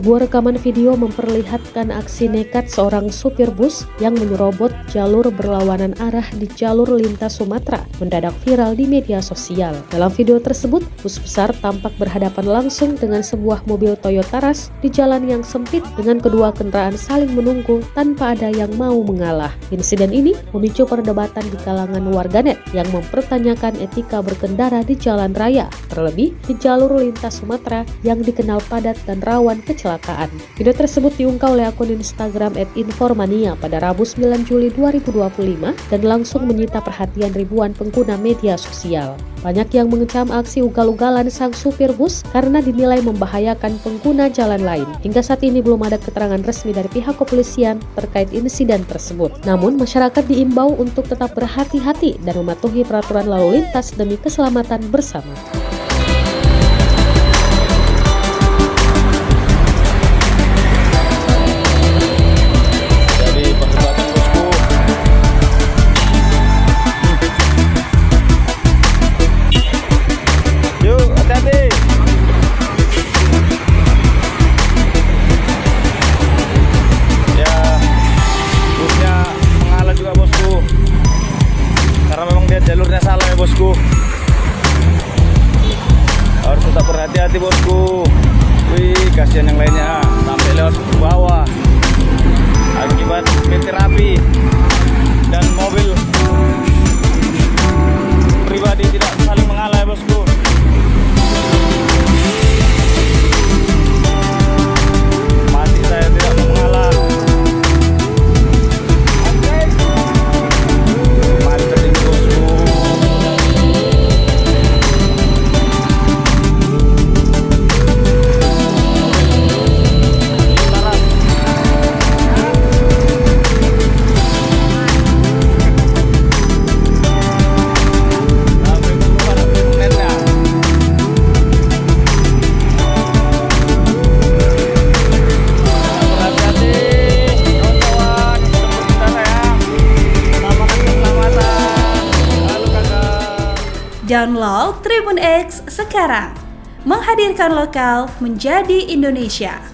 Sebuah rekaman video memperlihatkan aksi nekat seorang supir bus yang menyerobot jalur berlawanan arah di jalur lintas Sumatera mendadak viral di media sosial. Dalam video tersebut, bus besar tampak berhadapan langsung dengan sebuah mobil Toyota Rush di jalan yang sempit dengan kedua kendaraan saling menunggu tanpa ada yang mau mengalah. Insiden ini memicu perdebatan di kalangan warganet yang mempertanyakan etika berkendara di jalan raya, terlebih di jalur lintas Sumatera yang dikenal padat dan rawan kecelakaan. Video tersebut diunggah oleh akun Instagram @informania pada Rabu 9 Juli 2025 dan langsung menyita perhatian ribuan pengguna media sosial. Banyak yang mengecam aksi ugal-ugalan sang supir bus karena dinilai membahayakan pengguna jalan lain. Hingga saat ini belum ada keterangan resmi dari pihak kepolisian terkait insiden tersebut. Namun masyarakat diimbau untuk tetap berhati-hati dan mematuhi peraturan lalu lintas demi keselamatan bersama. Jalurnya salah ya bosku, harus tetap berhati-hati bosku. Wih, kasihan yang lainnya sampai lewat ke bawah akibat meter api dan mobil pribadi tidak saling mengalah ya bosku. Masih saya tidak mengalah. Download Tribun X sekarang, menghadirkan lokal menjadi Indonesia.